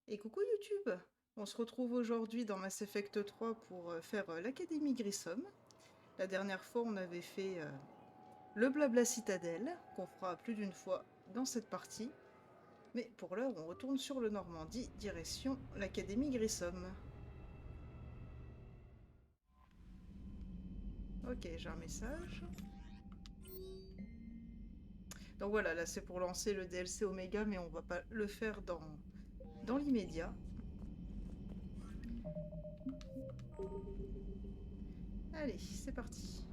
Et coucou YouTube! On se retrouve aujourd'hui dans Mass Effect 3 pour faire l'Académie Grissom. La dernière fois, on avait fait le Blabla Citadelle, qu'on fera plus d'une fois dans cette partie. Mais pour l'heure, on retourne sur le Normandie, direction l'Académie Grissom. Ok, j'ai un message. Donc voilà, là c'est pour lancer le DLC Omega, mais on va pas le faire dans l'immédiat. Allez, c'est parti.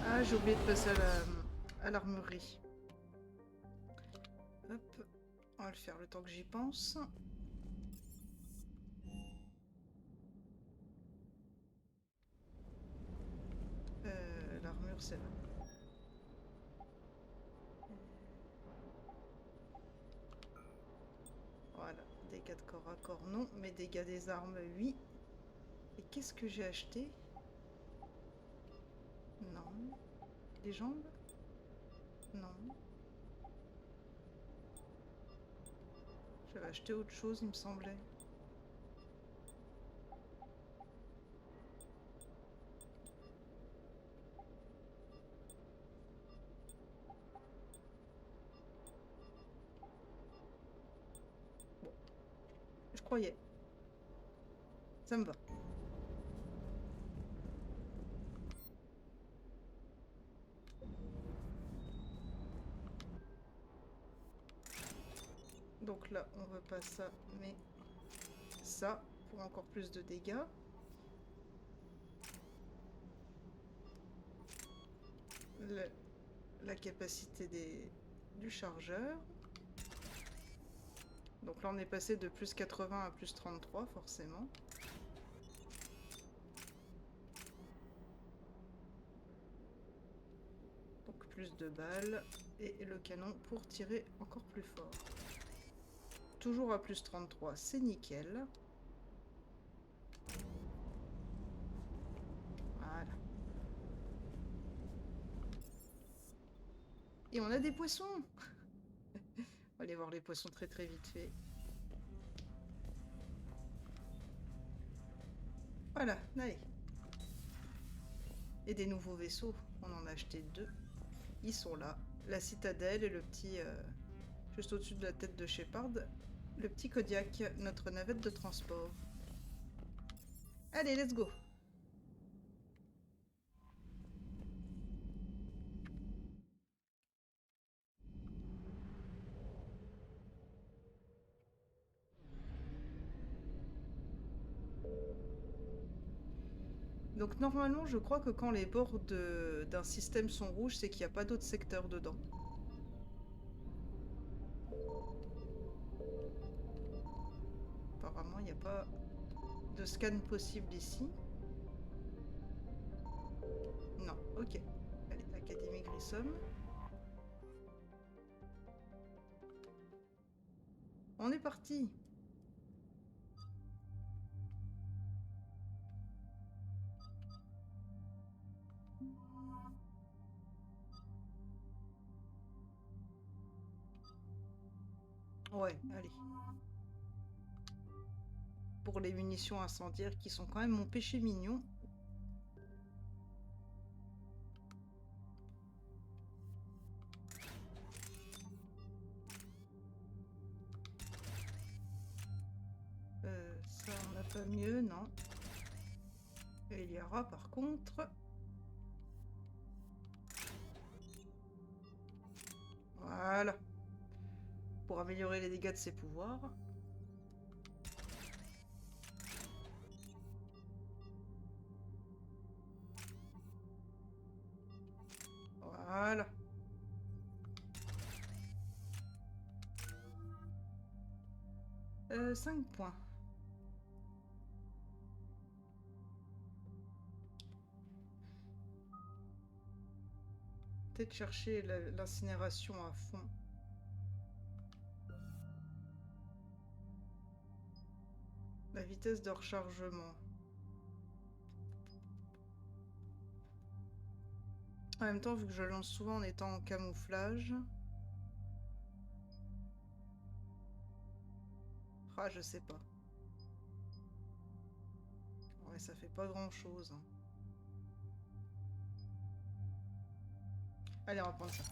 Ah, j'ai oublié de passer à l'armurerie. Hop, on va le faire le temps que j'y pense. L'armure, c'est là. Voilà, dégâts de corps à corps, non, mais dégâts des armes, oui. Et qu'est-ce que j'ai acheté? Non. Les jambes? Non. J'avais acheté autre chose, il me semblait. Bon, je croyais. Ça me va. Donc là, on veut pas ça, mais ça, pour encore plus de dégâts. Le- la capacité du chargeur. Donc là, on est passé de plus 80 à plus 33, forcément. Donc plus de balles. Et le canon pour tirer encore plus fort. Toujours à plus 33, c'est nickel. Voilà. Et on a des poissons! On va aller voir les poissons très très vite fait. Voilà, allez. Et des nouveaux vaisseaux, on en a acheté 2. Ils sont là. La citadelle et le petit, juste au-dessus de la tête de Shepard, le petit Kodiak, notre navette de transport. Allez, let's go! Donc normalement, je crois que quand les bords d'un système sont rouges, c'est qu'il n'y a pas d'autres secteurs dedans. Apparemment, il n'y a pas de scan possible ici. Non, ok. Allez, Académie Grissom. On est parti! Ouais, allez. Pour les munitions incendiaires qui sont quand même mon péché mignon. Ça, on n'a pas mieux, non. Et il y aura par contre... Voilà. Pour améliorer les dégâts de ses pouvoirs. Voilà. 5 points. éviter de chercher l'incinération à fond. La vitesse de rechargement. En même temps, vu que je lance souvent en étant en camouflage... Ah, je sais pas. Ouais, ça fait pas grand-chose. Hein. Allez, on va prendre ça.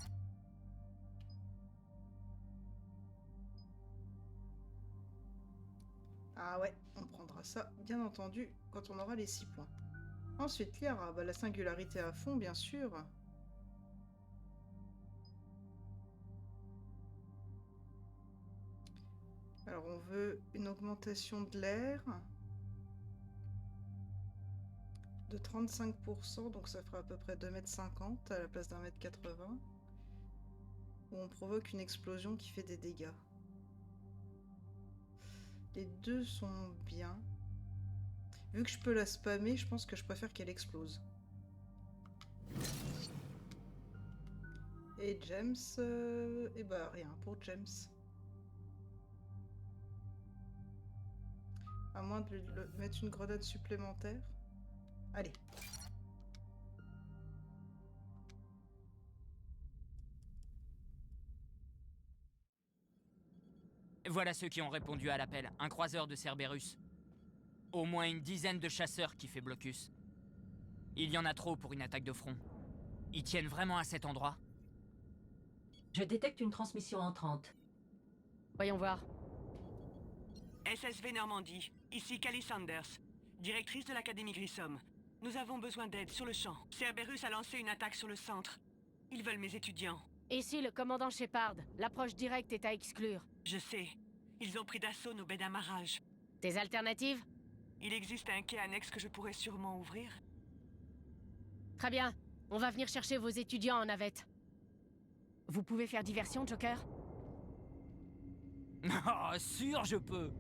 Ah ouais, on prendra ça, bien entendu, quand on aura les 6 points. Ensuite, Liara, bah, la singularité à fond, bien sûr. Alors, on veut une augmentation de l'air de 35%, donc ça fera à peu près 2,50 m à la place d'1,80 m. Où on provoque une explosion qui fait des dégâts. Les deux sont bien. Vu que je peux la spammer, je pense que je préfère qu'elle explose. Et James... et bah rien pour James. À moins de lui mettre une grenade supplémentaire. Allez. Voilà ceux qui ont répondu à l'appel. Un croiseur de Cerberus. Au moins une dizaine de chasseurs qui fait blocus. Il y en a trop pour une attaque de front. Ils tiennent vraiment à cet endroit? Je détecte une transmission entrante. Voyons voir. SSV Normandie, ici Callie Sanders, directrice de l'Académie Grissom. Nous avons besoin d'aide sur le champ. Cerberus a lancé une attaque sur le centre. Ils veulent mes étudiants. Ici le commandant Shepard. L'approche directe est à exclure. Je sais. Ils ont pris d'assaut nos baies d'amarrage. Tes alternatives? Il existe un quai annexe que je pourrais sûrement ouvrir. Très bien. On va venir chercher vos étudiants en navette. Vous pouvez faire diversion, Joker? Oh, sûr, je peux!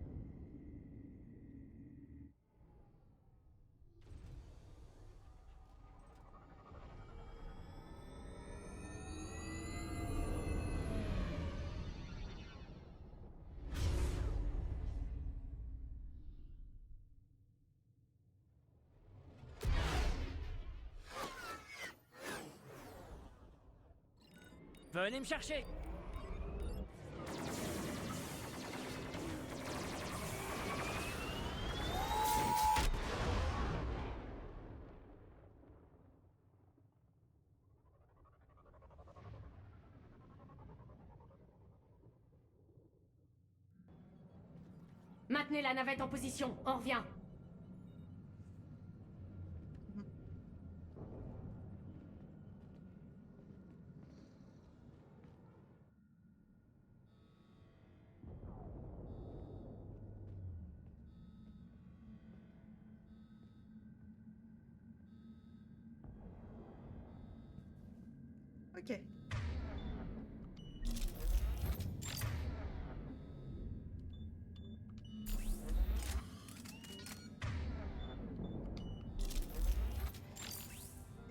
Venez me chercher! Maintenez la navette en position. On revient. Ok.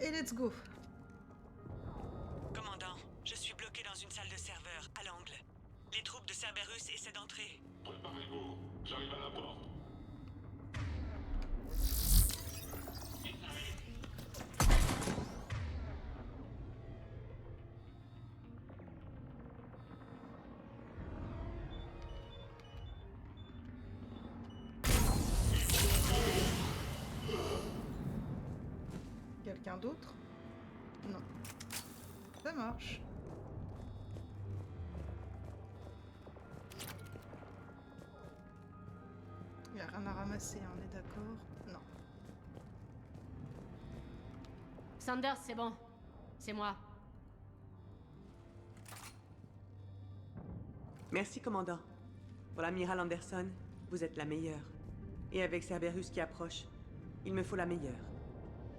Et let's go. Commandant, je suis bloqué dans une salle de serveur, à l'angle. Les troupes de Cerberus essaient d'entrer. Préparez-vous, j'arrive à la porte. Quelqu'un d'autre? Non. Ça marche. Il n'y a rien à ramasser, on est d'accord? Non. Sanders, c'est bon. C'est moi. Merci, commandant. Pour l'amiral Anderson, vous êtes la meilleure. Et avec Cerberus qui approche, il me faut la meilleure.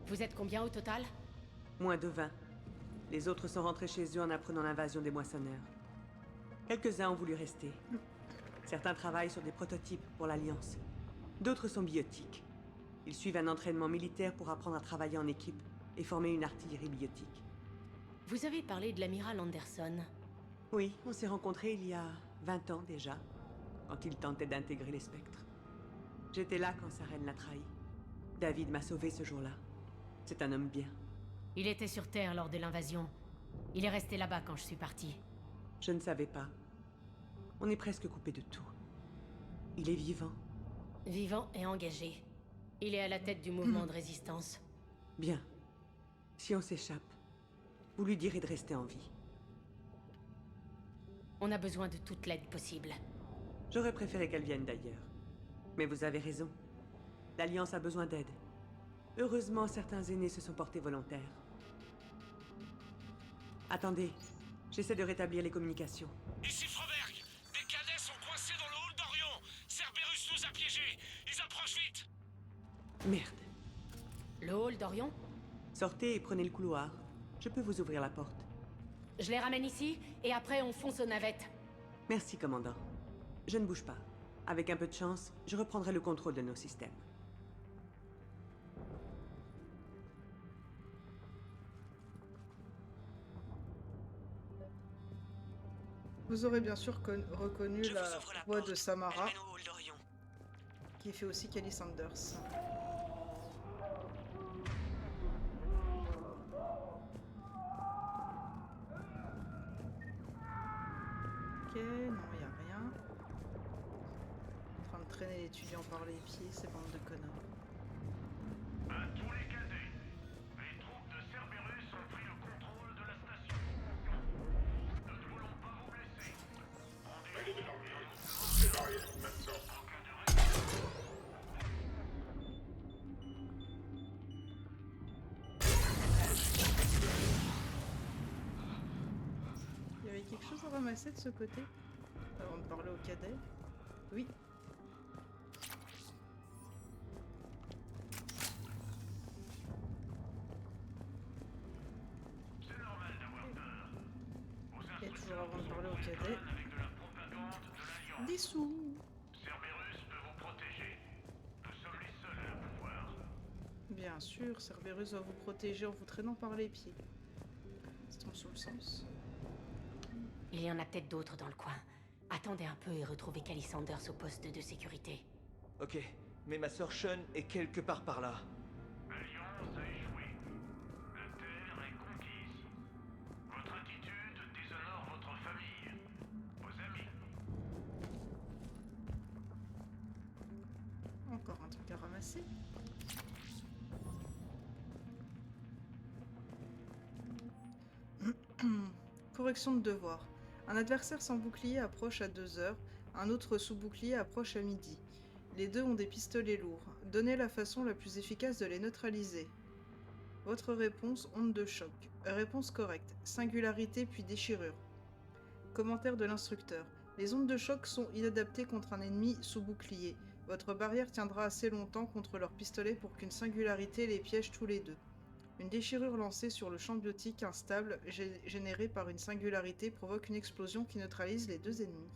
Vous êtes combien au total? Moins de 20. Les autres sont rentrés chez eux en apprenant l'invasion des moissonneurs. Quelques-uns ont voulu rester. Certains travaillent sur des prototypes pour l'Alliance. D'autres sont biotiques. Ils suivent un entraînement militaire pour apprendre à travailler en équipe et former une artillerie biotique. Vous avez parlé de l'amiral Anderson. Oui, on s'est rencontrés il y a 20 ans déjà, quand il tentait d'intégrer les spectres. J'étais là quand sa reine l'a trahi. David m'a sauvé ce jour-là. C'est un homme bien. Il était sur Terre lors de l'invasion. Il est resté là-bas quand je suis parti. Je ne savais pas. On est presque coupé de tout. Il est vivant. Vivant et engagé. Il est à la tête du mouvement de résistance. Bien. Si on s'échappe, vous lui direz de rester en vie. On a besoin de toute l'aide possible. J'aurais préféré qu'elle vienne d'ailleurs. Mais vous avez raison. L'Alliance a besoin d'aide. Heureusement, certains aînés se sont portés volontaires. Attendez, j'essaie de rétablir les communications. Ici Froberg. Des cadets sont coincés dans le hall d'Orion. Cerberus nous a piégés. Ils approchent vite. Merde. Le hall d'Orion? Sortez et prenez le couloir. Je peux vous ouvrir la porte. Je les ramène ici, et après on fonce aux navettes. Merci, commandant. Je ne bouge pas. Avec un peu de chance, je reprendrai le contrôle de nos systèmes. Vous aurez bien sûr reconnu Je la vous ouvre la voix porte. de Samara, Elle mène au hall d'Orion. qui fait aussi Kelly Sanders. Ok, non, il n'y a rien. En train de traîner l'étudiant par les pieds, ces bandes de connards. À tous les cadets. Les troupes de Cerberus ont pris le contrôle de la station. Nous ne voulons pas vous blesser. Elle est débarquée. Séparez maintenant. Il y avait quelque chose à ramasser de ce côté avant de parler au cadet. Oui. C'est normal d'avoir peur. Vos Et toujours instructeurs avant de vous parler au envoient cadet. avec de la propagande de l'Alliance. Des sous. Cerberus peut vous protéger. Nous sommes les seuls à le pouvoir. Bien sûr, Cerberus va vous protéger en vous traînant par les pieds. C'est ton sous le sens. Il y en a peut-être d'autres dans le coin. Attendez un peu et retrouvez Kelly Sanders au poste de sécurité. Ok, mais ma sœur Sean est quelque part par là. L'Alliance a échoué. La Terre est conquise. Votre attitude déshonore votre famille, vos amis. Encore un truc à ramasser. Correction de devoir. Un adversaire sans bouclier approche à 2 heures, un autre sous bouclier approche à midi. Les deux ont des pistolets lourds. Donnez la façon la plus efficace de les neutraliser. Votre réponse, onde de choc. Réponse correcte. Singularité puis déchirure. Commentaire de l'instructeur. Les ondes de choc sont inadaptées contre un ennemi sous bouclier. Votre barrière tiendra assez longtemps contre leur pistolet pour qu'une singularité les piège tous les deux. Une déchirure lancée sur le champ biotique instable générée par une singularité provoque une explosion qui neutralise les deux ennemis.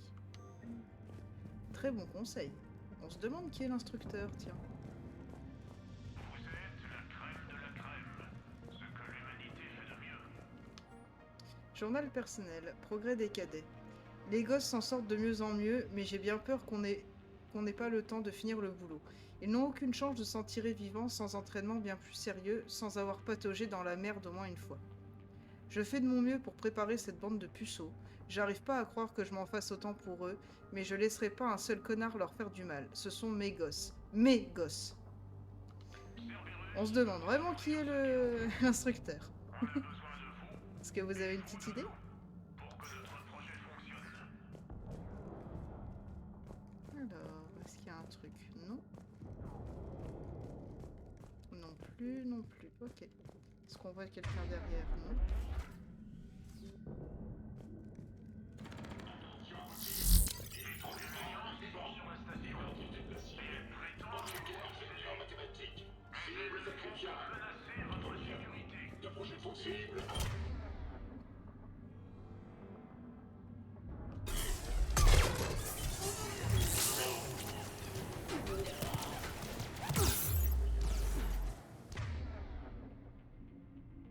Très bon conseil. On se demande qui est l'instructeur, tiens. Vous êtes la crème de la crème. Ce que l'humanité fait de mieux. Journal personnel. Progrès des cadets. Les gosses s'en sortent de mieux en mieux, mais j'ai bien peur qu'on n'ait pas le temps de finir le boulot. Ils n'ont aucune chance de s'en tirer vivants sans entraînement bien plus sérieux, sans avoir pataugé dans la merde au moins une fois. Je fais de mon mieux pour préparer cette bande de puceaux. J'arrive pas à croire que je m'en fasse autant pour eux, mais je laisserai pas un seul connard leur faire du mal. Ce sont mes gosses. Mes gosses. On se demande vraiment qui est l'instructeur. On a besoin de vous Est-ce que vous avez une petite idée? pour que notre projet fonctionne. Alors, est-ce qu'il y a un truc? Non. Non plus, non plus. Ok. Est-ce qu'on voit quelqu'un derrière? Non. Menacez votre sécurité. Le projet possible.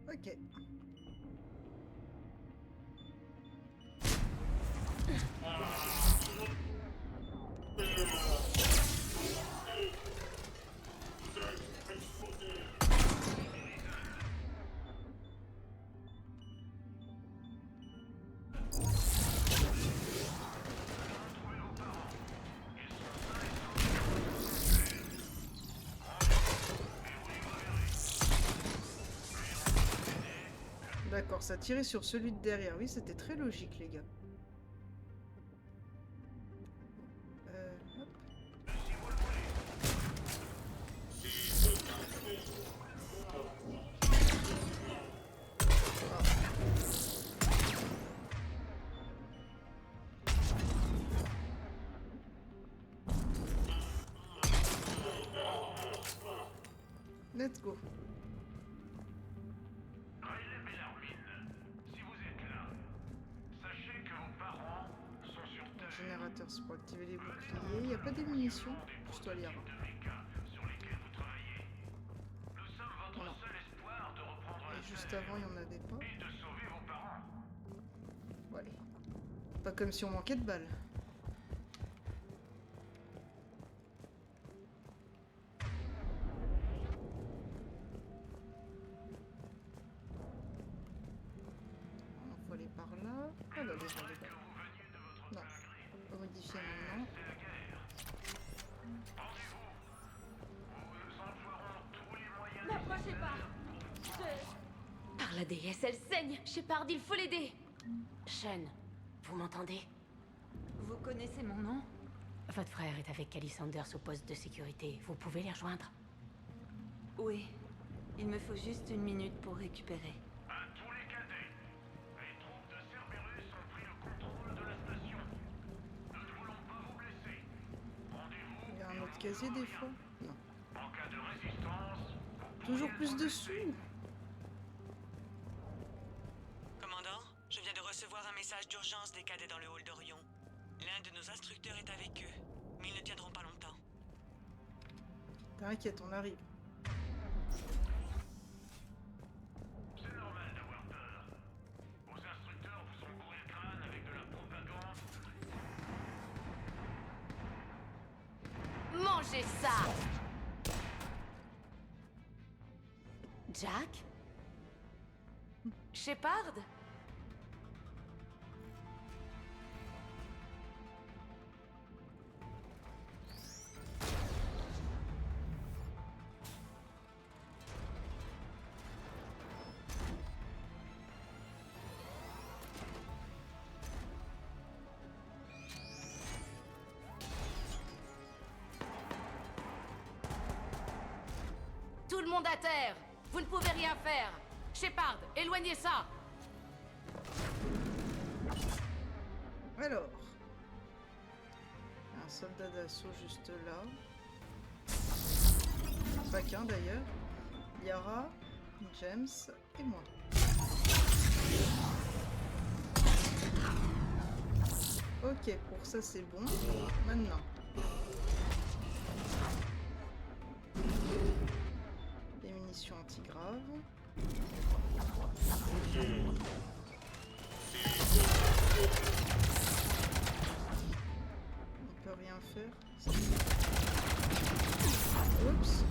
Ok. D'accord, ça tirait sur celui de derrière. Oui, c'était très logique, les gars. Hop. Let's go. Riley Bellarmine, si vous êtes là, sachez que vos parents sont sur Le Terre. générateur, c'est pour activer les boucliers. Il n'y a pas des munitions. Pousse-toi, Liara. De méca sur lesquels vous travaillez. Nous sommes votre Voilà. seul espoir de reprendre la Et juste Terre avant, il n'y en avait pas. et de sauver vos parents. Bon, allez. Pas comme si on manquait de balles. Il faut aller par là. Ah bah déjà les balles. Non, on va modifier maintenant. N'approchez pas. Par la déesse, elle saigne. Shepard, il faut l'aider. Sean, vous m'entendez? Vous connaissez mon nom? Votre frère est avec Callie Sanders au poste de sécurité. Vous pouvez les rejoindre? Oui. Il me faut juste une minute pour récupérer. À tous les cadets, les troupes de Cerberus ont pris le contrôle de la station. Nous ne voulons pas vous blesser. Rendez-vous Il y a un autre casier des fois. Non. en cas de résistance. Toujours plus de sous. Commandant, je viens de recevoir un message d'urgence des cadets dans le hall d'Orion. L'un de nos instructeurs est avec eux, mais ils ne tiendront pas longtemps. T'inquiète, on arrive. C'est normal d'avoir peur. Vos instructeurs vous ont bourré le crâne avec de la propagande. Mangez ça! Jack? Shepard? Tout le monde à terre! Vous ne pouvez rien faire! Shepard, éloignez ça! Alors. Un soldat d'assaut juste là. Pas qu'un d'ailleurs. Liara, James et moi. Ok, pour ça c'est bon. Maintenant. Les munitions antigraves. On peut rien faire. Oups.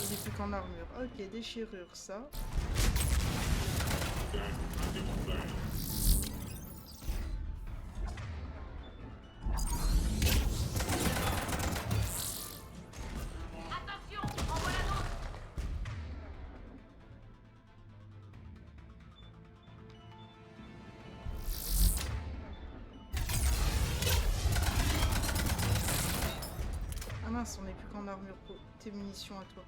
Il est plus qu'en armure. Ok, déchirure, ça. Attention! En voilà d'autres! Ah mince, on n'est plus qu'en armure. Pour tes munitions à toi.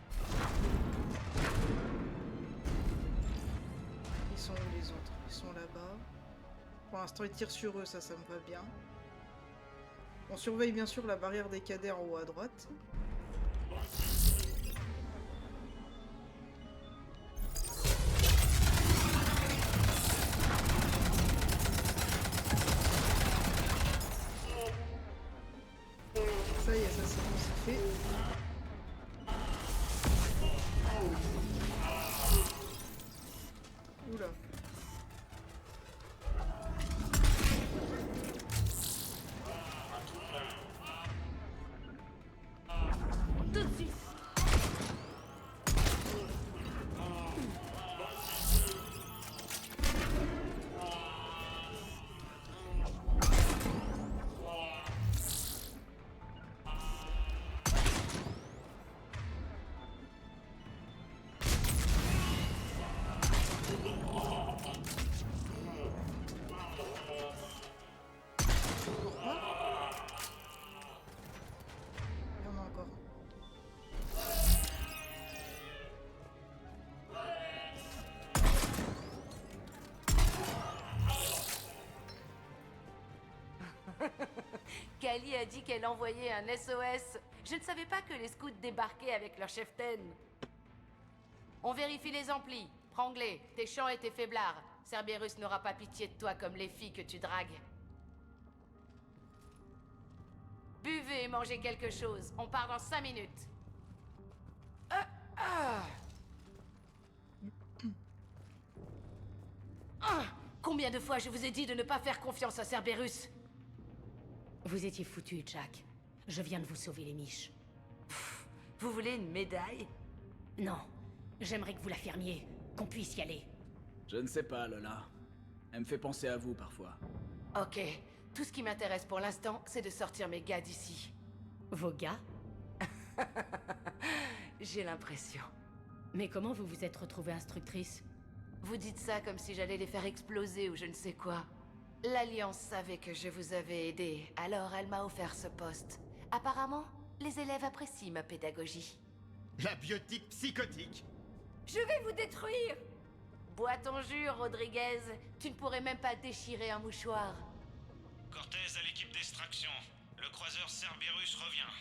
Ils sont où les autres? Ils sont là-bas. Pour l'instant, ils tirent sur eux, ça me va bien. On surveille bien sûr la barrière des cadets en haut à droite. Ça y est, ça c'est bon, c'est fait. Oula. Tout de suite. Il y en a encore. Kali a dit qu'elle envoyait un SOS. Je ne savais pas que les scouts débarquaient avec leur cheftaine. On vérifie les amplis. Pranglais, tes chants et tes faiblards. Cerberus n'aura pas pitié de toi comme les filles que tu dragues. Buvez et mangez quelque chose. On part dans 5 minutes. Combien de fois je vous ai dit de ne pas faire confiance à Cerberus? Vous étiez foutu, Jack. Je viens de vous sauver les miches. Vous voulez une médaille? Non, j'aimerais que vous la fermiez, qu'on puisse y aller. Je ne sais pas, Lola. Elle me fait penser à vous parfois. Ok. Tout ce qui m'intéresse pour l'instant, c'est de sortir mes gars d'ici. Vos gars? J'ai l'impression. Mais comment vous vous êtes retrouvée instructrice? Vous dites ça comme si j'allais les faire exploser ou je ne sais quoi. L'Alliance savait que je vous avais aidé, alors elle m'a offert ce poste. Apparemment, les élèves apprécient ma pédagogie. La biotique psychotique. Je vais vous détruire! Bois ton jus, Rodriguez. Tu ne pourrais même pas déchirer un mouchoir. Cortez à l'équipe d'extraction. Le croiseur Cerberus revient.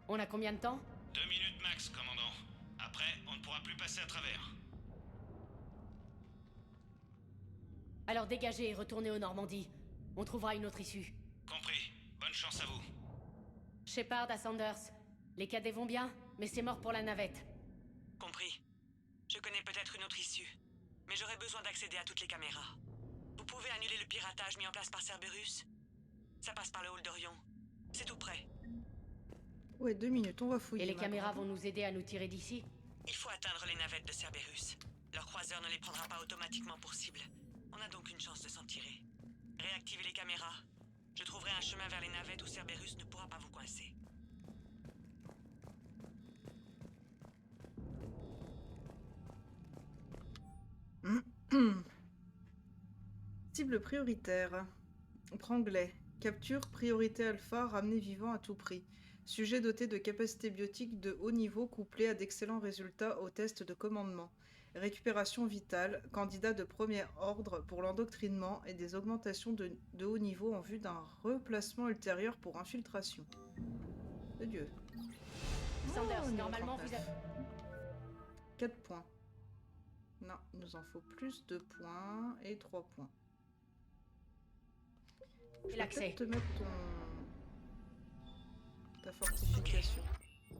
On a combien de temps? 2 minutes max, commandant. Après, on ne pourra plus passer à travers. Alors dégagez et retournez aux Normandies. On trouvera une autre issue. Compris. Bonne chance à vous. Shepard à Sanders. Les cadets vont bien, mais c'est mort pour la navette. Compris. Je connais peut-être une autre issue, mais j'aurais besoin d'accéder à toutes les caméras. Vous pouvez annuler le piratage mis en place par Cerberus? Ça passe par le hall d'Orion. C'est tout près. Ouais, 2 minutes, on va fouiller. Et les ma caméras grande. vont nous aider à nous tirer d'ici? Il faut atteindre les navettes de Cerberus. Leur croiseur ne les prendra pas automatiquement pour cible. On a donc une chance de s'en tirer. Réactivez les caméras. Je trouverai un chemin vers les navettes où Cerberus ne pourra pas vous coincer. Cible prioritaire. Pranglais. Capture priorité alpha, ramené vivant à tout prix. Sujet doté de capacités biotiques de haut niveau couplé à d'excellents résultats au test de commandement. Récupération vitale, candidat de premier ordre pour l'endoctrinement et des augmentations de haut niveau en vue d'un replacement ultérieur pour infiltration. De Dieu. Sanders, niveau normalement 39. vous avez... 4 points. Non, il nous en faut plus de points et 3 points. Je vais l'accès. peut-être te mettre ta fortification.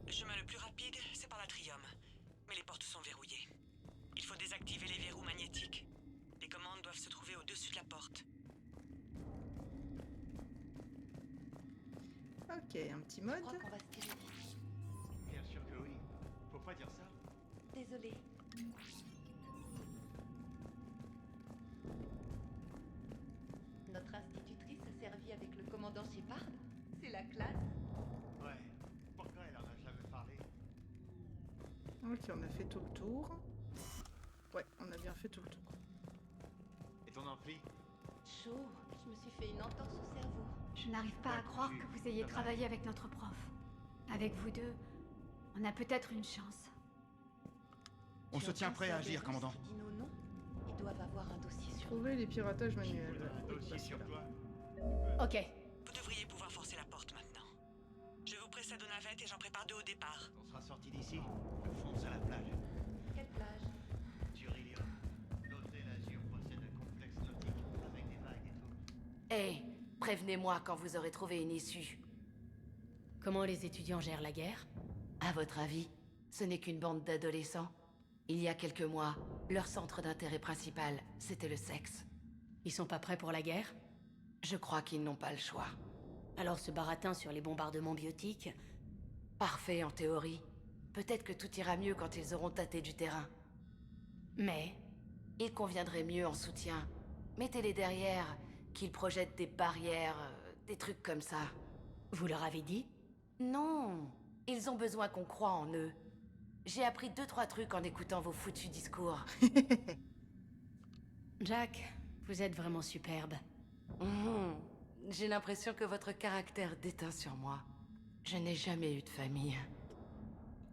Le chemin le plus rapide, c'est par l'atrium. Mais les portes sont verrouillées. Il faut désactiver les verrous magnétiques. Les commandes doivent se trouver au-dessus de la porte. Ok, un petit mode. Je crois qu'on va se tirer vite. Bien sûr que oui. Faut pas dire ça. Désolée. Notre institutrice a servi avec le commandant Shepard. C'est la classe. Ouais. Pourquoi elle en a jamais parlé? Ok, on a fait tout le tour. Ouais, on a bien fait tout le tour. Et ton ampli? Chaud. Je me suis fait une entorse au cerveau. Je n'arrive pas à croire que vous ayez travaillé avec notre prof. Avec vous deux, on a peut-être une chance. On se tient prêt à agir, commandant. Qui dit nos noms. Ils doivent avoir un dossier sur nous. Trouver les piratages manuels. Un Oui, dossier bah, sur celui-là. toi. Ok, Vous devriez pouvoir forcer la accède aux navettes et j'en prépare 2 au départ. On sera sorti d'ici. Je fonce à la plage. Quelle plage? Turilium. L'hôtel Azur possède un complexe nautique avec des vagues et tout. Hé, prévenez-moi quand vous aurez trouvé une issue. Comment les étudiants gèrent la guerre? À votre avis, ce n'est qu'une bande d'adolescents? Il y a quelques mois, leur centre d'intérêt principal, c'était le sexe. Ils sont pas prêts pour la guerre? Je crois qu'ils n'ont pas le choix. Alors ce baratin sur les bombardements biotiques... Parfait en théorie. Peut-être que tout ira mieux quand ils auront tâté du terrain. Mais... Il conviendrait mieux en soutien. Mettez-les derrière, qu'ils projettent des barrières, des trucs comme ça. Vous leur avez dit? Non, ils ont besoin qu'on croie en eux. J'ai appris 2-3 trucs en écoutant vos foutus discours. Jack, vous êtes vraiment superbe. J'ai l'impression que votre caractère déteint sur moi. Je n'ai jamais eu de famille.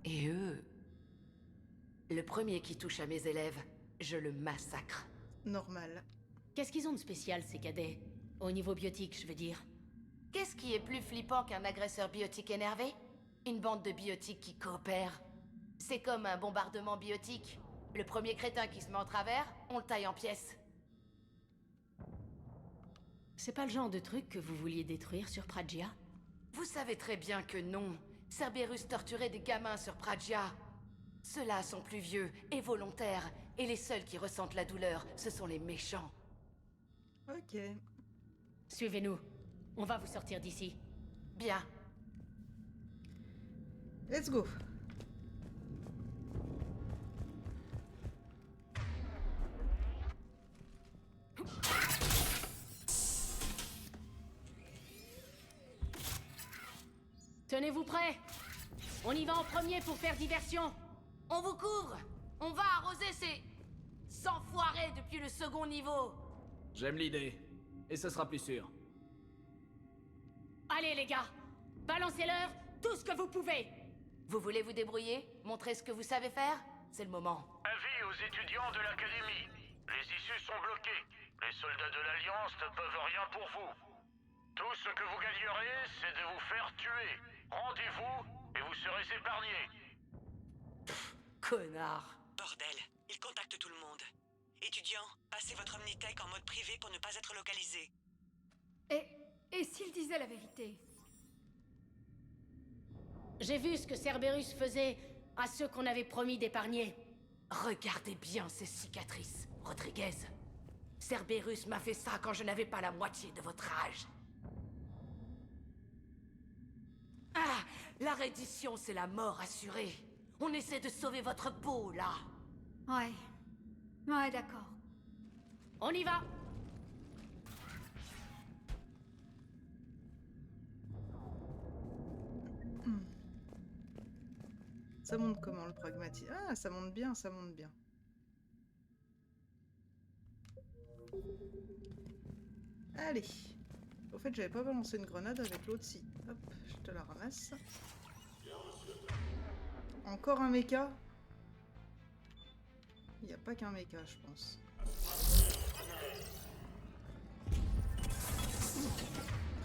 Et eux... Le premier qui touche à mes élèves, je le massacre. Normal. Qu'est-ce qu'ils ont de spécial, ces cadets? Au niveau biotique, je veux dire. Qu'est-ce qui est plus flippant qu'un agresseur biotique énervé? Une bande de biotiques qui coopèrent. C'est comme un bombardement biotique. Le premier crétin qui se met en travers, on le taille en pièces. C'est pas le genre de truc que vous vouliez détruire sur Pragia? Vous savez très bien que non. Cerberus torturait des gamins sur Pragia. Ceux-là sont plus vieux et volontaires, et les seuls qui ressentent la douleur, ce sont les méchants. Ok. Suivez-nous. On va vous sortir d'ici. Bien. Let's go. Tenez-vous prêts. On y va en premier pour faire diversion. On vous couvre. On va arroser ces... enfoirés depuis le second niveau. J'aime l'idée. Et ce sera plus sûr. Allez les gars, balancez-leur tout ce que vous pouvez. Vous voulez vous débrouiller? Montrer ce que vous savez faire? C'est le moment. Avis aux étudiants de l'académie. Les issues sont bloquées. Les soldats de l'Alliance ne peuvent rien pour vous. Tout ce que vous gagnerez, c'est de vous faire tuer. Rendez-vous et vous serez épargnés. Connard. Bordel, il contacte tout le monde. Étudiants, passez votre Omnitech en mode privé pour ne pas être localisé. Et s'il disait la vérité? J'ai vu ce que Cerberus faisait à ceux qu'on avait promis d'épargner. Regardez bien ces cicatrices, Rodriguez. Cerberus m'a fait ça quand je n'avais pas la moitié de votre âge. Ah, la reddition, c'est la mort assurée. On essaie de sauver votre peau, là. Ouais. Ouais, d'accord. On y va. Ça monte comment le pragmatique? Ah, ça monte bien, ça monte bien. Allez. Au fait, j'avais pas balancé une grenade avec l'autre, si. Hop, je te la ramasse. Encore un méca? Il n'y a pas qu'un méca, je pense.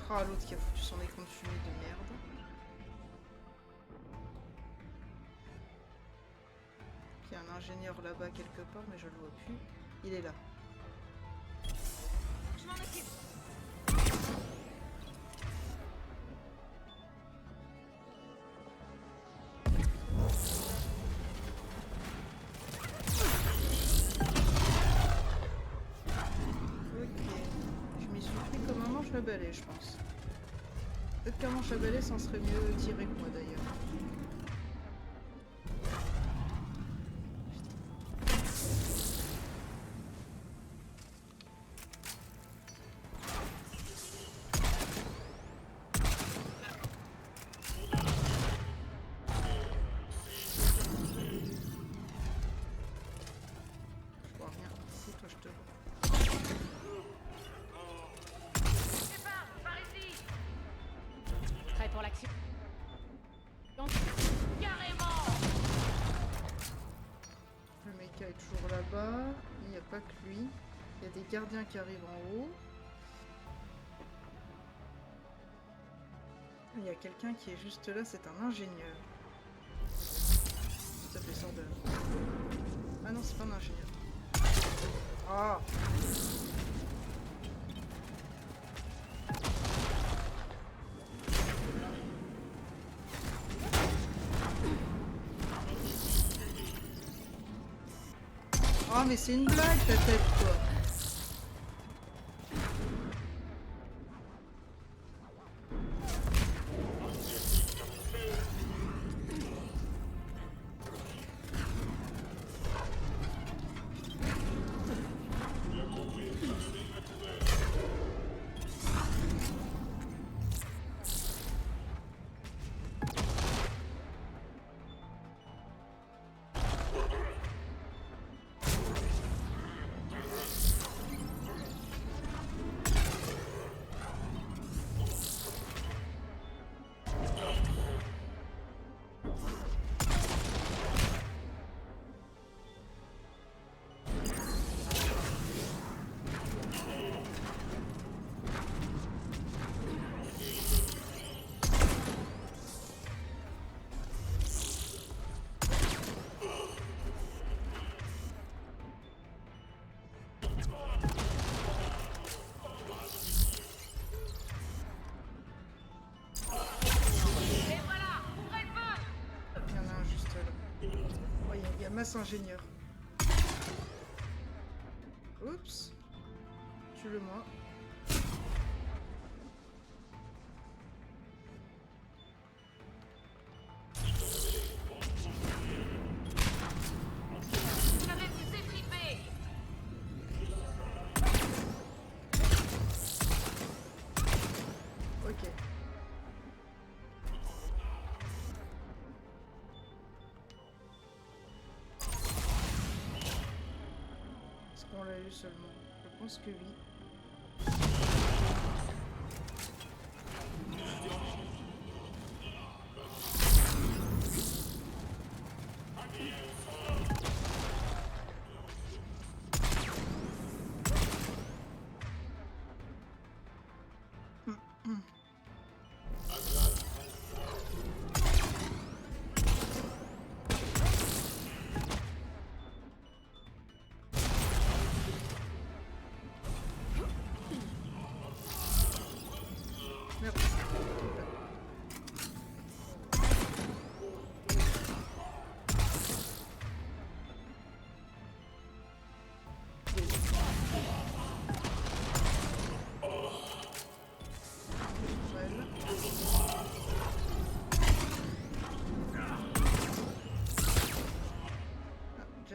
Ah, l'autre qui a foutu son écran de fumée de merde. Il y a un ingénieur là-bas quelque part, mais je le vois plus. Il est là. Je m'en occupe. Ok. Je m'y suis pris comme un manche à balai, je pense. Peut-être qu'un manche à balai, s'en serait mieux tiré que moi d'ailleurs. Prêt pour l'action? Carrément. Le mecha est toujours là-bas. Il n'y a pas que lui. Il y a des gardiens qui arrivent en haut. Il y a quelqu'un qui est juste là, c'est un ingénieur. Ça fait sort de... Ah non, c'est pas un ingénieur. Ah. Oh mais c'est une blague ta tête quoi. Masse ingénieur. Oups. Tue-le-moi. Ok. On l'a eu seulement. Je pense que oui.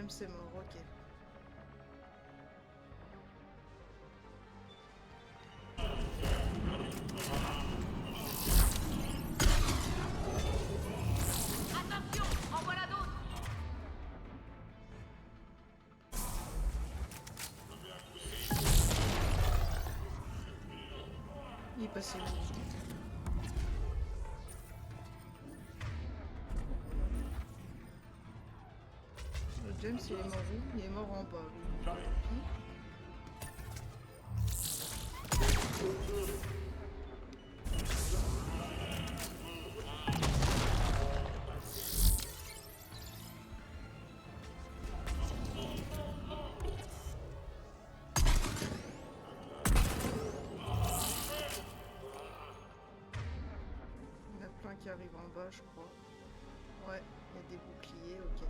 C'est mort, ok. Attention, en voilà d'autres. Il est passé où? James, il est mort où? Il est mort en bas, lui. Il y en a plein qui arrivent en bas, je crois. Ouais, il y a des boucliers, ok.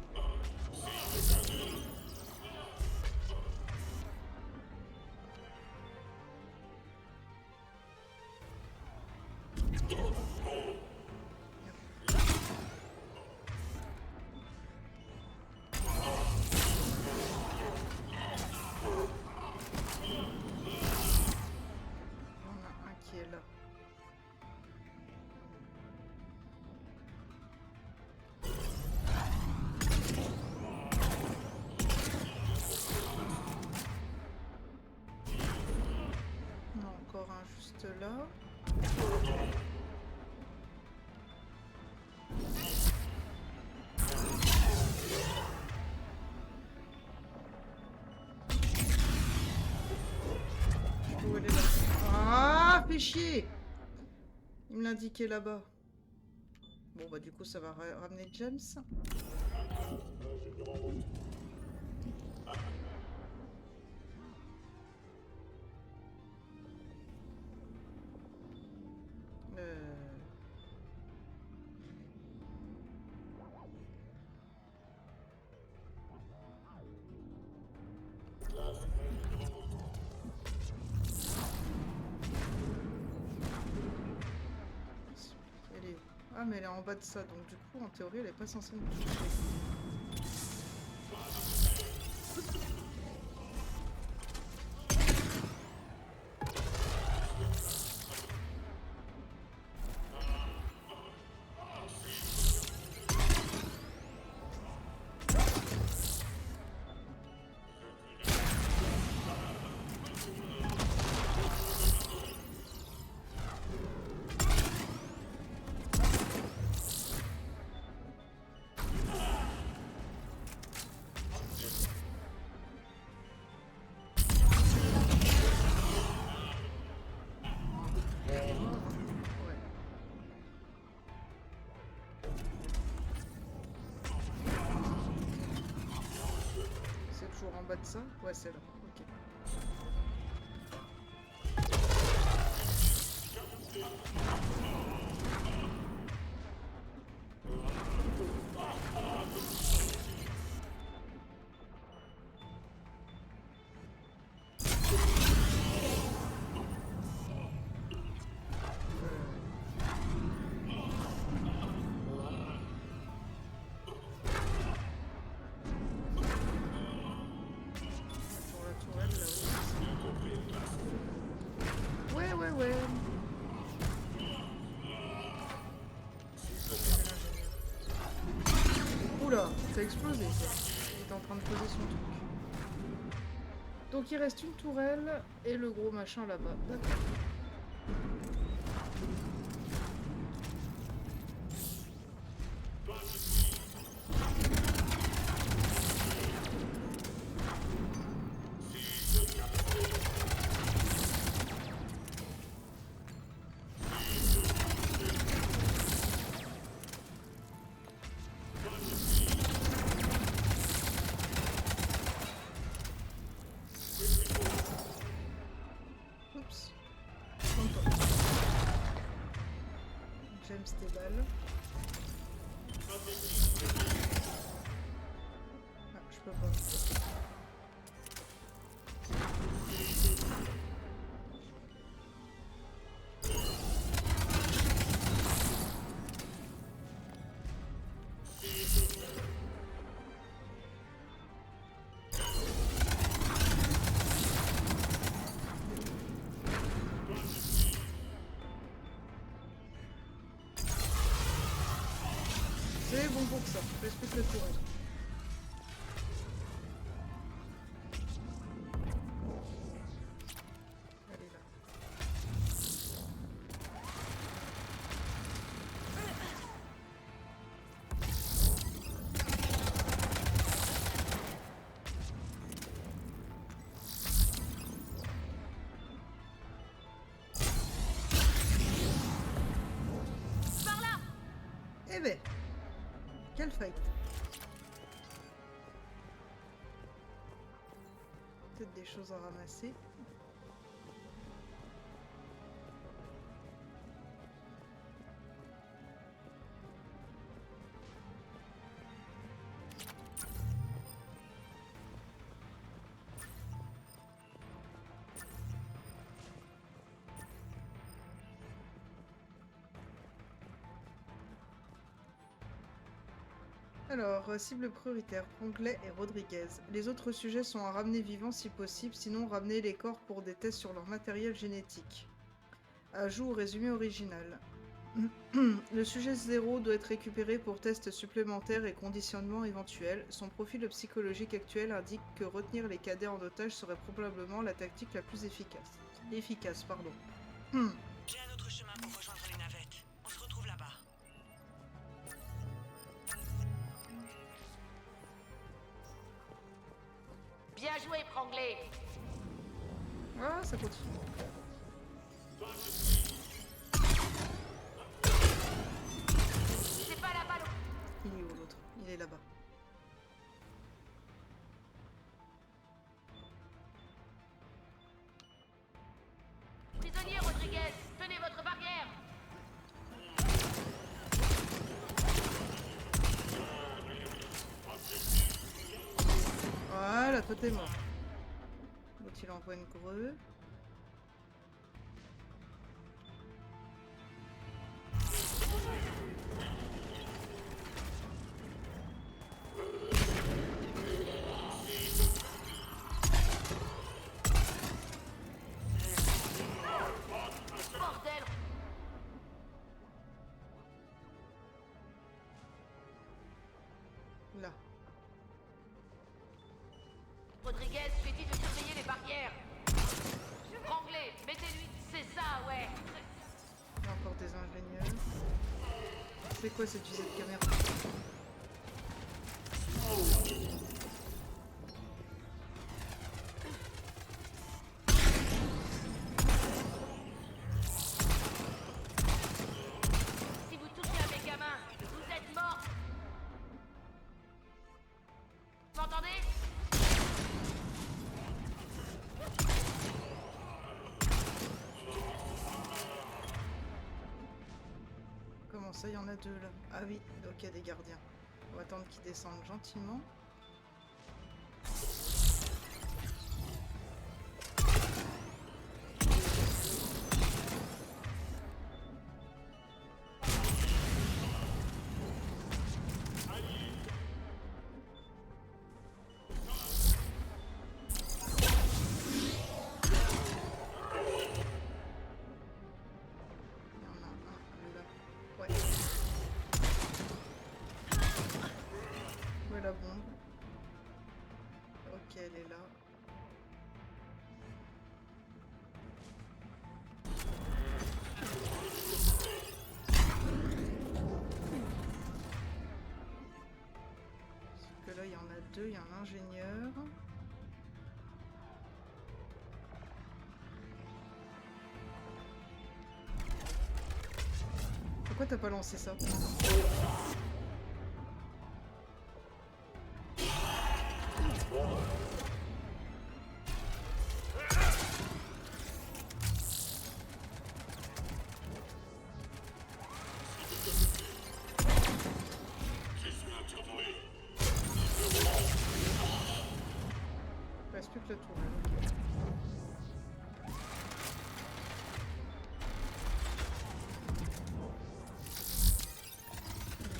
Juste là. Où elle est là? Ah, fais chier! Il me l'indiquait là-bas. Bon bah du coup ça va ramener James. Ah mais elle est en bas de ça, donc du coup en théorie elle est pas censée me toucher. En bas de ça? Ouais, c'est là. Ok. Oula, ça a explosé ça. Il est en train de poser son truc. Donc il reste une tourelle et le gros machin là-bas. D'accord. James tes balles. Ah, je peux pas. C'est bon pour ça, je respecte le tour. Elle est là. Par là! Eh ben, quel fight! Peut-être des choses à ramasser. Alors, cible prioritaire, Anglais et Rodriguez. Les autres sujets sont à ramener vivants si possible, sinon ramener les corps pour des tests sur leur matériel génétique. Ajout au résumé original. Le sujet 0 doit être récupéré pour tests supplémentaires et conditionnement éventuel. Son profil psychologique actuel indique que retenir les cadets en otage serait probablement la tactique la plus efficace. J'ai un autre chemin pour rejoindre les navettes. On se retrouve là-bas. Bien joué, Pranglais. Ah, ça continue. t'es mort. L'autre il envoie une greu. Bordel! Là. Rodriguez, j'ai dit de surveiller les barrières. Franglais, mettez-lui. C'est ça, ouais. Il y a encore des ingénieurs. C'est quoi cette visée de caméra? Si vous touchez à mes gamins, vous êtes morts. Vous entendez? Comment ça, il y en a deux là? Ah oui, donc il y a des gardiens. On va attendre qu'ils descendent gentiment. Il y en a un là. Ouais. Où est la bombe? Ok, elle est là. Sauf que là, il y en a deux. Il y a un ingénieur. Pourquoi t'as pas lancé ça? Il reste plus que la tourelle. Ok.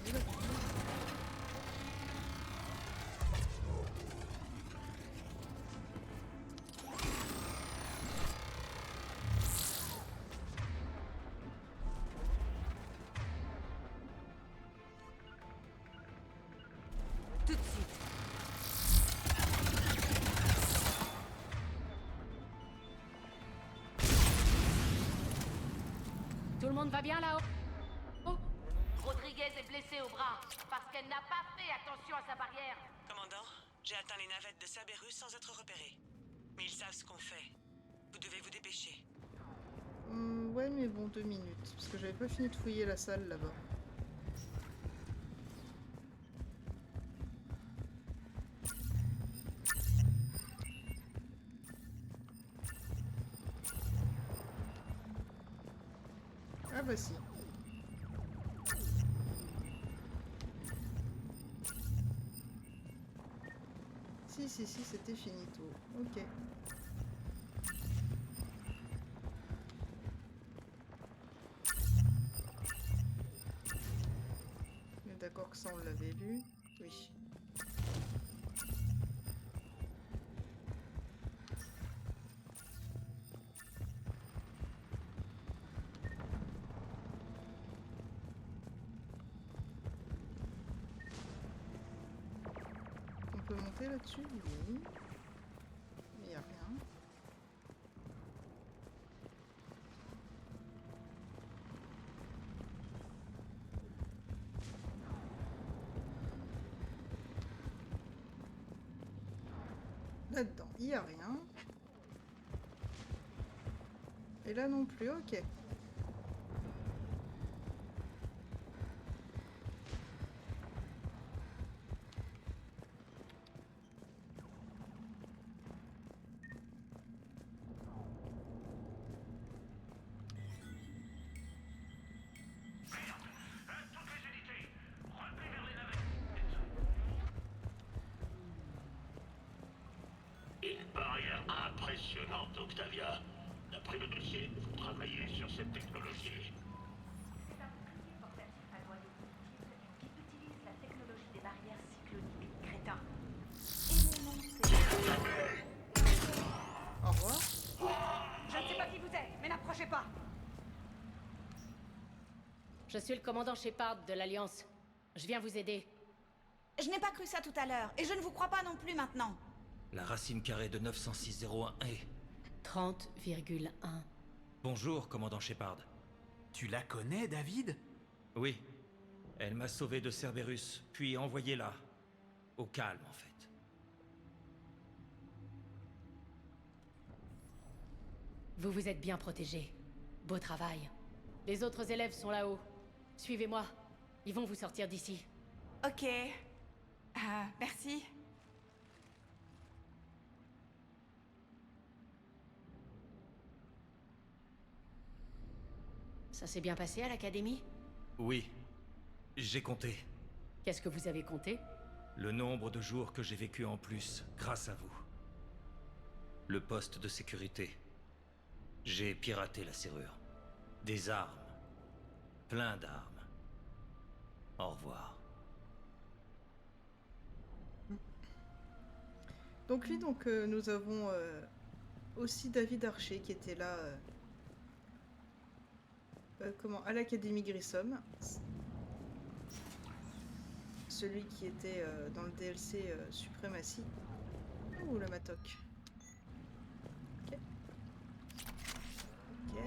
Il est où, la tourelle? Tout de suite. Tout le monde va bien là-haut? Oh, Rodriguez est blessée au bras parce qu'elle n'a pas fait attention à sa barrière. Commandant, j'ai atteint les navettes de Cerberus sans être repéré. Mais ils savent ce qu'on fait. Vous devez vous dépêcher. Ouais, mais bon, 2 minutes. Parce que j'avais pas fini de fouiller la salle là-bas. Ah bah si. Si, c'était finito. Ok. On est d'accord que ça, on l'avait lu. Oui. On peut monter là-dessus? Oui. Il n'y a rien. Là-dedans, il n'y a rien. Et là non plus, ok. impressionnante, Octavia. D'après le dossier, vous travaillez sur cette technologie. C'est un bouclier portatif à noyau multiple qui utilise la technologie des barrières cycloniques, crétin. Et mon nom, c'est... Au revoir. Je ne sais pas qui vous êtes, mais n'approchez pas. Je suis le commandant Shepard de l'Alliance. Je viens vous aider. Je n'ai pas cru ça tout à l'heure, et je ne vous crois pas non plus maintenant. La racine carrée de 90601 est... 30,1. Bonjour, commandant Shepard. Tu la connais, David? Oui. Elle m'a sauvé de Cerberus, puis envoyé là. Au calme, en fait. Vous vous êtes bien protégés. Beau travail. Les autres élèves sont là-haut. Suivez-moi. Ils vont vous sortir d'ici. Ok. Merci. Ça s'est bien passé à l'académie? Oui. J'ai compté. Qu'est-ce que vous avez compté? Le nombre de jours que j'ai vécu en plus, grâce à vous. Le poste de sécurité. J'ai piraté la serrure. Des armes. Plein d'armes. Au revoir. Donc oui, nous avons aussi David Archer qui était là à l'Académie Grissom. Celui qui était dans le DLC Suprématie. Ouh, le matok. Ok. Ok.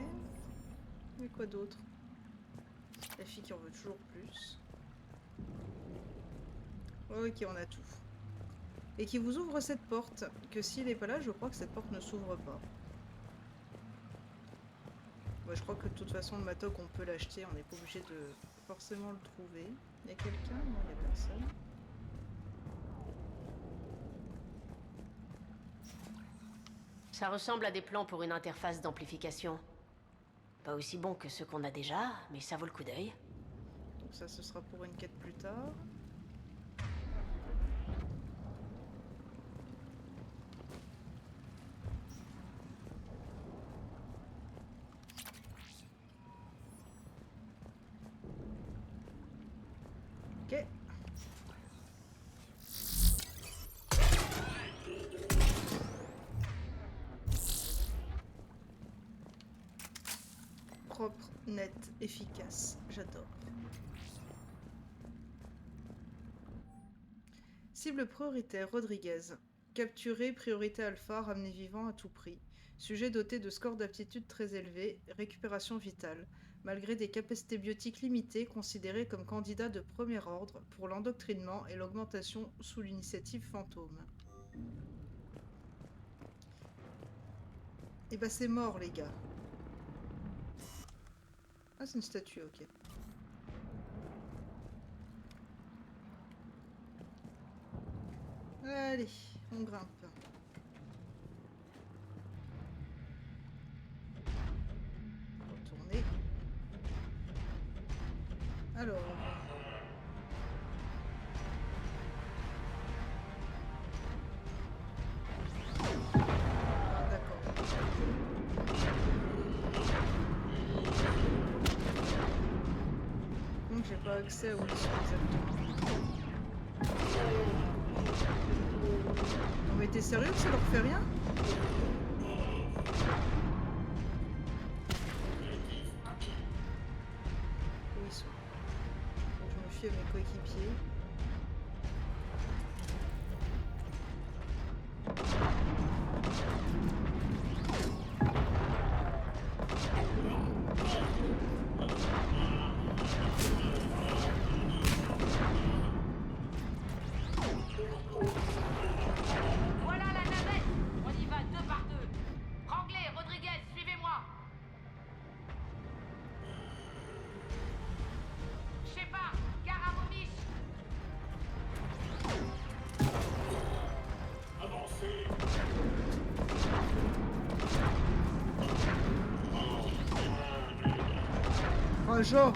Mais quoi d'autre? La fille qui en veut toujours plus. Ok, on a tout. Et qui vous ouvre cette porte, que s'il n'est pas là, je crois que cette porte ne s'ouvre pas. Moi, je crois que de toute façon, le matok, on peut l'acheter, on n'est pas obligé de forcément le trouver. Il y a quelqu'un? Non, il n'y a personne. Ça ressemble à des plans pour une interface d'amplification. Pas aussi bon que ceux qu'on a déjà, mais ça vaut le coup d'œil. Donc ça, ce sera pour une quête plus tard. Ok. Propre, net, efficace, j'adore. Cible prioritaire, Rodriguez. Capturé, priorité alpha, ramené vivant à tout prix. Sujet doté de score d'aptitude très élevé, récupération vitale. Malgré des capacités biotiques limitées, considéré comme candidat de premier ordre pour l'endoctrinement et l'augmentation sous l'initiative fantôme. Et bah c'est mort les gars. Ah c'est une statue, ok. Allez, on grimpe. Retourner. Alors. Ah, d'accord. Donc j'ai pas accès aux missions exactement. Non mais t'es sérieux que ça leur fait rien? Où ils sont? Faut que je me fie à mes coéquipiers. Voilà la navette. On y va deux par deux. Ranglais, Rodriguez, suivez-moi. Shepard, gare à vos biches. Avancez. Ah genre,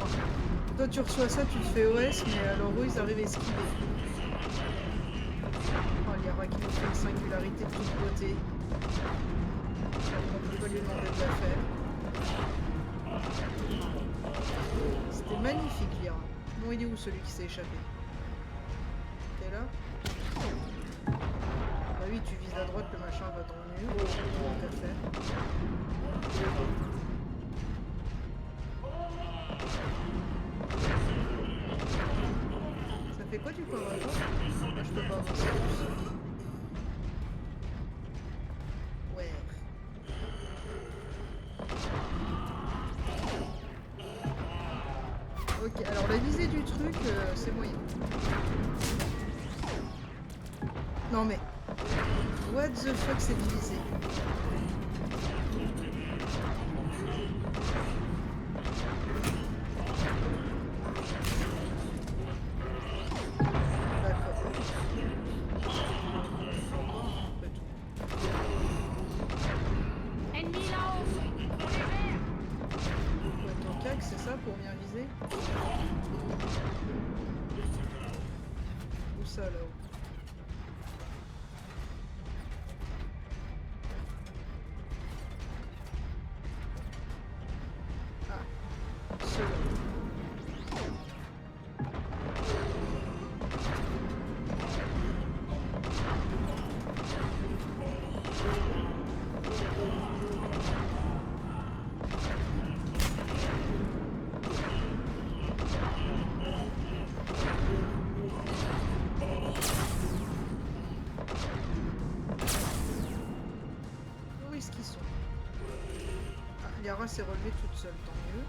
toi tu reçois ça, tu te fais OS, mais alors eux ils arrivent à esquiver. Oh, il y aura qui nous fait une singularité de toute beauté. On va lui demander de la faire. C'était magnifique, Lyra. Bon, il est où celui qui s'est échappé? T'es là? Bah oui, tu vises à droite, le machin va dans le mur. Tant qu'à faire. Ça fait quoi du coup? Moi, je peux pas avancer plus. Ouais. Ok, alors la visée du truc, c'est moyen. Non mais... What the fuck, c'est divisé? Ennemi là-haut! On est vert! Ton cac, c'est ça pour bien viser? Où ça là-haut? Ah, ceux-là. Où est-ce qu'ils sont? Ah, Lyra s'est relevée toute seule, tant mieux.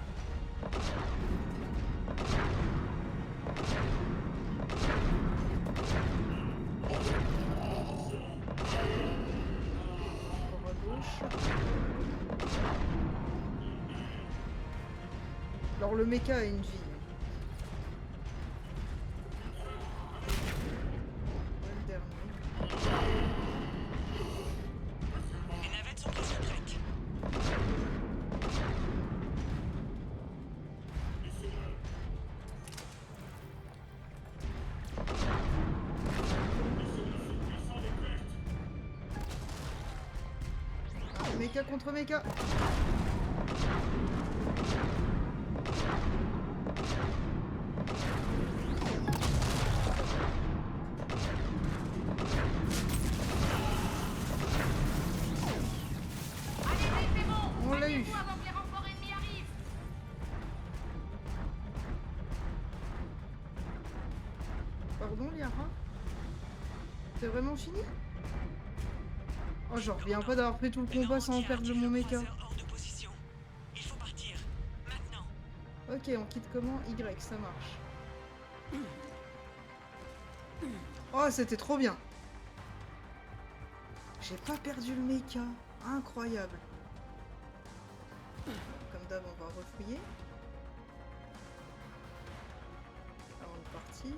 Encore à gauche. Alors le mecha a une vie. Le dernier. Les navettes sont presque prêtes. Ah, mecha contre mecha. Allez, c'est bon! On l'a eu. Soignez-vous avant que les renforts ennemis arrivent! Pardon, Lyra? C'est vraiment fini? Oh, j'en reviens pas d'avoir fait tout le combat sans perdre mon mecha. Hors de position. Il faut partir. Maintenant. Ok, on quitte comment? Y, ça marche. Oh, c'était trop bien. J'ai pas perdu le mecha. Incroyable. Comme d'hab, on va refouiller. Avant de partir.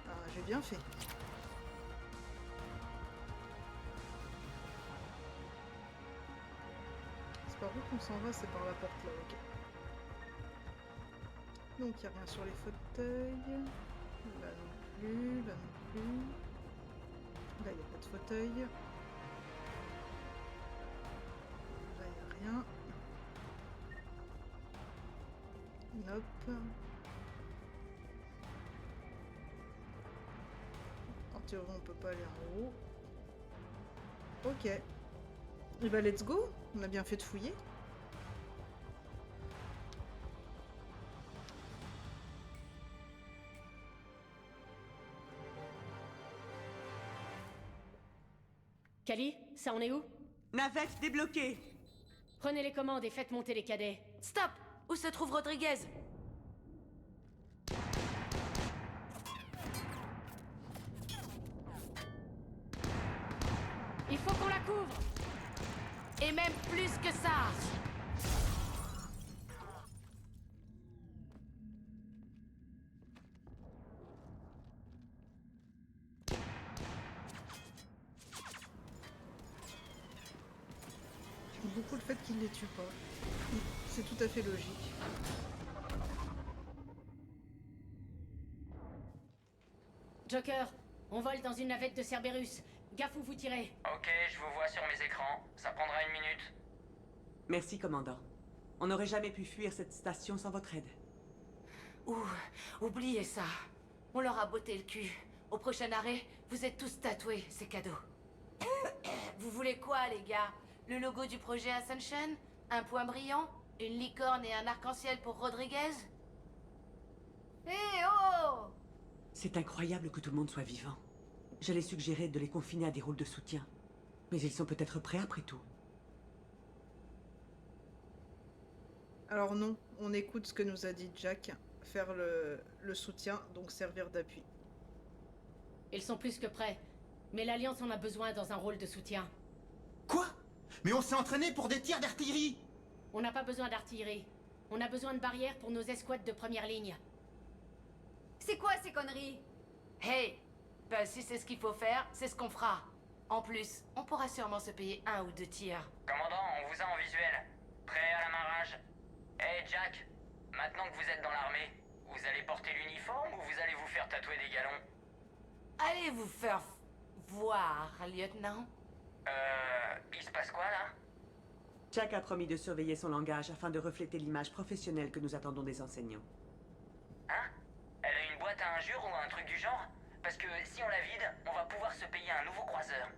Ah, j'ai bien fait. C'est par où qu'on s'en va? C'est par la porte là, ok. Donc il n'y a rien sur les fauteuils. Là non plus, là non plus. Là il n'y a pas de fauteuil. Là il n'y a rien. Nope. En théorie on peut pas aller en haut. Ok. Et bah let's go. On a bien fait de fouiller. Kali, ça en est où? Navette débloquée. Prenez les commandes et faites monter les cadets. Stop! Où se trouve Rodriguez? Il faut qu'on la couvre! Et même plus que ça! J'aime beaucoup le fait qu'il les tue pas. C'est tout à fait logique. Joker, on vole dans une navette de Cerberus. Gaffe où vous tirez. Ok, je vous vois sur mes écrans. Ça prendra 1 minute. Merci, commandant. On n'aurait jamais pu fuir cette station sans votre aide. Oubliez ça. On leur a botté le cul. Au prochain arrêt, vous êtes tous tatoués, c'est cadeau. Vous voulez quoi, les gars? Le logo du projet Ascension? Un point brillant? Une licorne et un arc-en-ciel pour Rodriguez? Hé, oh! C'est incroyable que tout le monde soit vivant. J'allais suggérer de les confiner à des rôles de soutien. Mais ils sont peut-être prêts après tout. Alors non, on écoute ce que nous a dit Jack. Faire le soutien, donc servir d'appui. Ils sont plus que prêts. Mais l'Alliance en a besoin dans un rôle de soutien. Quoi? Mais on s'est entraîné pour des tirs d'artillerie! On n'a pas besoin d'artillerie. On a besoin de barrières pour nos escouades de première ligne. C'est quoi ces conneries? Hey! Ben, si c'est ce qu'il faut faire, c'est ce qu'on fera. En plus, on pourra sûrement se payer 1 ou 2 tirs. Commandant, on vous a en visuel. Prêt à l'amarrage. Hey Jack, maintenant que vous êtes dans l'armée, vous allez porter l'uniforme ou vous allez vous faire tatouer des galons? Allez vous faire voir, lieutenant. Il se passe quoi là? Jack a promis de surveiller son langage afin de refléter l'image professionnelle que nous attendons des enseignants. Hein? Elle a une boîte à injures ou un truc du genre? Parce que si on la vide, on va pouvoir se payer un nouveau croiseur.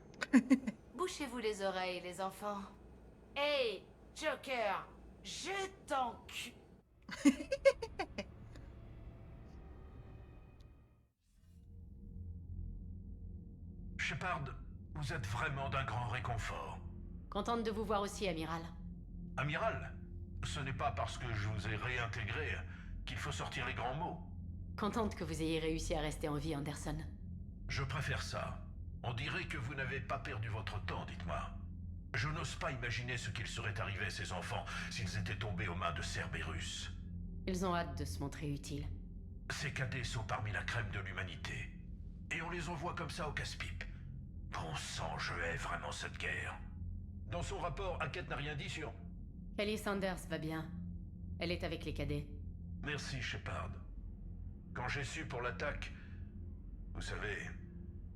Bouchez-vous les oreilles, les enfants. Hey, Joker, je t'encu... Shepard, vous êtes vraiment d'un grand réconfort. Contente de vous voir aussi, amiral. Amiral, ce n'est pas parce que je vous ai réintégré qu'il faut sortir les grands mots. Contente que vous ayez réussi à rester en vie, Anderson. Je préfère ça. On dirait que vous n'avez pas perdu votre temps, dites-moi. Je n'ose pas imaginer ce qu'il serait arrivé à ces enfants s'ils étaient tombés aux mains de Cerberus. Ils ont hâte de se montrer utiles. Ces cadets sont parmi la crème de l'humanité. Et on les envoie comme ça au casse-pipe. Bon sang, je hais vraiment cette guerre. Dans son rapport, Hackett n'a rien dit sur... Ellie Sanders va bien. Elle est avec les cadets. Merci, Shepard. Quand j'ai su pour l'attaque... Vous savez,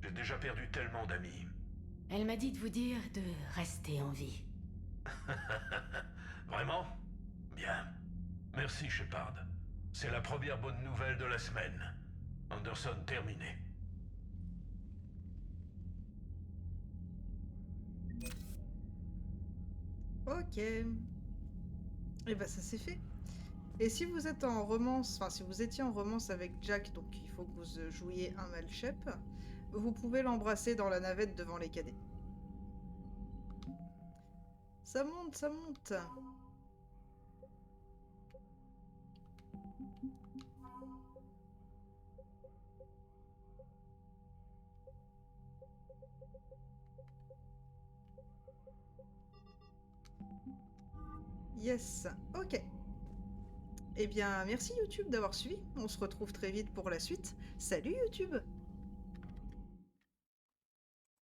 j'ai déjà perdu tellement d'amis. Elle m'a dit de vous dire de rester en vie. Vraiment? Bien. Merci, Shepard. C'est la première bonne nouvelle de la semaine. Anderson terminé. Ok. Et bah ça c'est fait. Et si vous êtes en romance, enfin si vous étiez en romance avec Jack, donc il faut que vous jouiez un Malchep, vous pouvez l'embrasser dans la navette devant les cadets. Ça monte, ça monte. Yes, ok. Eh bien, merci YouTube d'avoir suivi. On se retrouve très vite pour la suite. Salut YouTube!